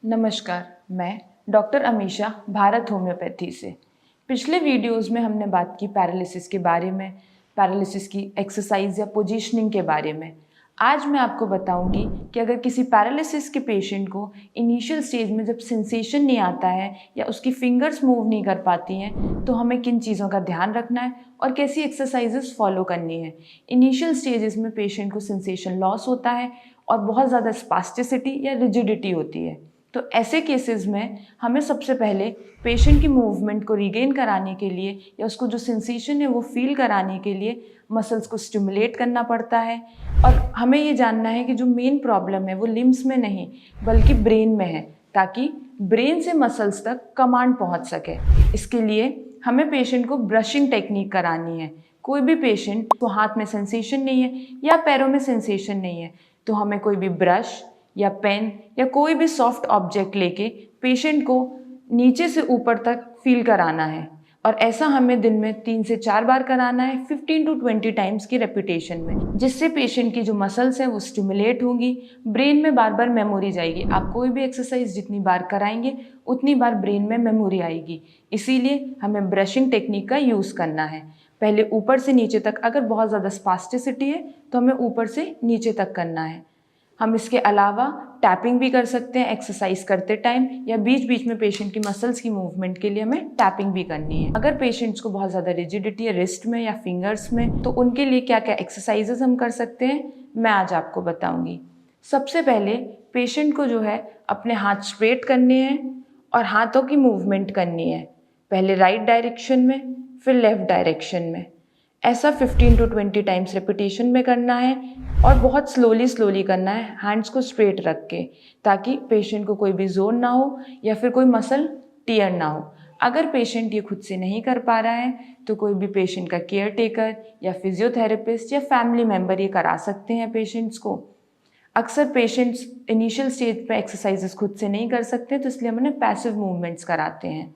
नमस्कार, मैं doctor Amisha Bharat homeopathy से। पिछले वीडियोस में हमने बात की पैरालिसिस के बारे में, पैरालिसिस की एक्सरसाइज या पोजीशनिंग के बारे में। आज मैं आपको बताऊंगी कि अगर किसी पैरालिसिस के पेशेंट को इनिशियल स्टेज में जब सेंसेशन नहीं आता है या उसकी फिंगर्स मूव नहीं कर पाती हैं, तो हमें किन चीज़ों का ध्यान रखना है और कैसी एक्सरसाइजेस फॉलो करनी है। इनिशियल स्टेजेस में पेशेंट को सेंसेशन लॉस होता है और बहुत ज़्यादा स्पास्टिसिटी या रिजिडिटी होती है। तो ऐसे केसेस में हमें सबसे पहले पेशेंट की मूवमेंट को रिगेन कराने के लिए या उसको जो सेंसेशन है वो फील कराने के लिए मसल्स को स्टिमुलेट करना पड़ता है। और हमें ये जानना है कि जो मेन प्रॉब्लम है वो लिम्स में नहीं बल्कि ब्रेन में है, ताकि ब्रेन से मसल्स तक कमांड पहुंच सके। इसके लिए हमें पेशेंट को ब्रशिंग टेक्निक करानी है। कोई भी पेशेंट को हाथ में सेंसेशन नहीं है या पैरों में सेंसेशन नहीं है, तो हमें कोई भी ब्रश या पेन या कोई भी सॉफ्ट ऑब्जेक्ट लेके पेशेंट को नीचे से ऊपर तक फील कराना है। और ऐसा हमें दिन में 3 से 4 बार कराना है 15 to 20 टाइम्स की रेपिटेशन में, जिससे पेशेंट की जो मसल्स हैं वो स्टिमुलेट होंगी, ब्रेन में बार बार मेमोरी जाएगी। आप कोई भी एक्सरसाइज जितनी बार कराएंगे उतनी बार ब्रेन में मेमोरी आएगी। इसीलिए हमें ब्रशिंग टेक्निक का यूज़ करना है। पहले ऊपर से नीचे तक, अगर बहुत ज़्यादा स्पास्टिसिटी है तो हमें ऊपर से नीचे तक करना है। हम इसके अलावा टैपिंग भी कर सकते हैं एक्सरसाइज करते टाइम, या बीच बीच में पेशेंट की मसल्स की मूवमेंट के लिए हमें टैपिंग भी करनी है। अगर पेशेंट्स को बहुत ज़्यादा रिजिडिटी है रिस्ट में या फिंगर्स में, तो उनके लिए क्या क्या एक्सरसाइजेस हम कर सकते हैं मैं आज आपको बताऊंगी। सबसे पहले पेशेंट को जो है अपने हाथ स्ट्रेट करने हैं और हाथों की मूवमेंट करनी है। पहले राइट डायरेक्शन में, फिर लेफ्ट डायरेक्शन में। ऐसा 15 to 20 टाइम्स रेपिटेशन में करना है और बहुत स्लोली करना है, हैंड्स को स्ट्रेट रख के, ताकि पेशेंट को कोई भी जोर ना हो या फिर कोई मसल टियर ना हो। अगर पेशेंट ये खुद से नहीं कर पा रहा है तो कोई भी पेशेंट का केयर टेकर या फिजियोथेरेपिस्ट या फैमिली मेम्बर ये करा सकते हैं पेशेंट्स को। अक्सर पेशेंट्स इनिशियल स्टेज पे एक्सरसाइजेस खुद से नहीं कर सकते, तो इसलिए हम उन्हें पैसिव मूवमेंट्स कराते हैं।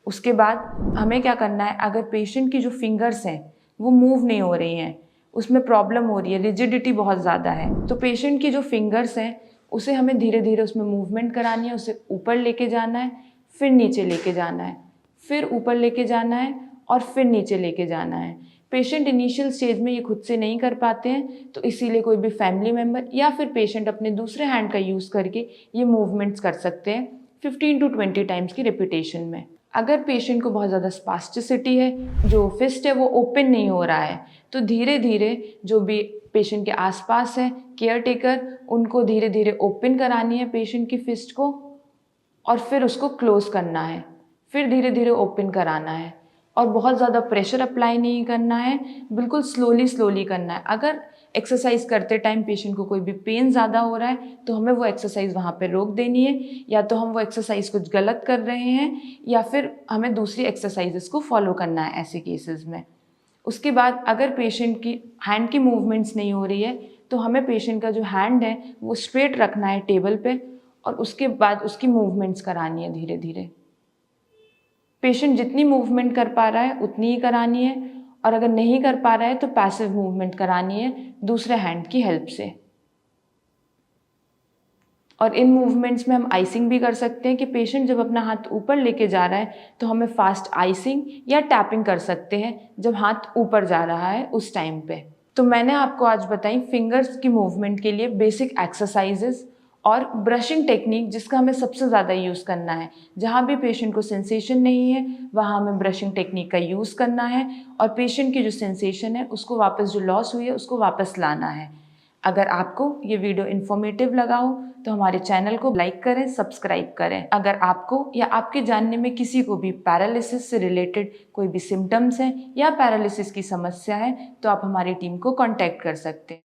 उसके बाद हमें क्या करना है, अगर पेशेंट की जो फिंगर्स हैं वो मूव नहीं हो रही हैं, उसमें प्रॉब्लम हो रही है, रिजिडिटी बहुत ज़्यादा है, तो पेशेंट की जो फिंगर्स हैं उसे हमें धीरे धीरे उसमें मूवमेंट करानी है। उसे ऊपर लेके जाना है, फिर नीचे लेके जाना है, फिर ऊपर लेके जाना है और फिर नीचे लेके जाना है। पेशेंट इनिशियल स्टेज में ये खुद से नहीं कर पाते हैं, तो इसीलिए कोई भी फैमिली मेम्बर या फिर पेशेंट अपने दूसरे हैंड का यूज़ करके ये मूवमेंट्स कर सकते हैं 15 to 20 टाइम्स की रिपीटेशन में। अगर पेशेंट को बहुत ज़्यादा स्पास्टिसिटी है, जो फिस्ट है वो ओपन नहीं हो रहा है, तो धीरे धीरे जो भी पेशेंट के आसपास है केयर टेकर, उनको धीरे धीरे ओपन करानी है पेशेंट की फिस्ट को, और फिर उसको क्लोज करना है, फिर धीरे धीरे ओपन कराना है। और बहुत ज़्यादा प्रेशर अप्लाई नहीं करना है, बिल्कुल स्लोली करना है। अगर एक्सरसाइज करते टाइम पेशेंट को कोई भी पेन ज़्यादा हो रहा है तो हमें वो एक्सरसाइज वहाँ पे रोक देनी है, या तो हम वो एक्सरसाइज कुछ गलत कर रहे हैं या फिर हमें दूसरी एक्सरसाइजेस को फॉलो करना है ऐसे केसेस में। उसके बाद अगर पेशेंट की हैंड की मूवमेंट्स नहीं हो रही है तो हमें पेशेंट का जो हैंड है वो स्ट्रेट रखना है टेबल पे, और उसके बाद उसकी मूवमेंट्स करानी है धीरे धीरे। पेशेंट जितनी मूवमेंट कर पा रहा है उतनी ही करानी है, और अगर नहीं कर पा रहा है तो पैसिव मूवमेंट करानी है दूसरे हैंड की हेल्प से। और इन मूवमेंट्स में हम आइसिंग भी कर सकते हैं कि पेशेंट जब अपना हाथ ऊपर लेके जा रहा है तो हमें फास्ट आइसिंग या टैपिंग कर सकते हैं जब हाथ ऊपर जा रहा है उस टाइम पे। तो मैंने आपको आज बताई फिंगर्स की मूवमेंट के लिए बेसिक एक्सरसाइजेस और ब्रशिंग टेक्निक, जिसका हमें सबसे ज़्यादा यूज़ करना है। जहाँ भी पेशेंट को सेंसेशन नहीं है वहाँ हमें ब्रशिंग टेक्निक का यूज़ करना है, और पेशेंट की जो सेंसेशन है उसको वापस, जो लॉस हुई है उसको वापस लाना है। अगर आपको ये वीडियो इन्फॉर्मेटिव लगा हो तो हमारे चैनल को लाइक करें, सब्सक्राइब करें। अगर आपको या आपके जानने में किसी को भी पैरालिसिस से रिलेटेड कोई भी सिम्टम्स हैं या पैरालिसिस की समस्या है तो आप हमारी टीम को कॉन्टैक्ट कर सकते हैं।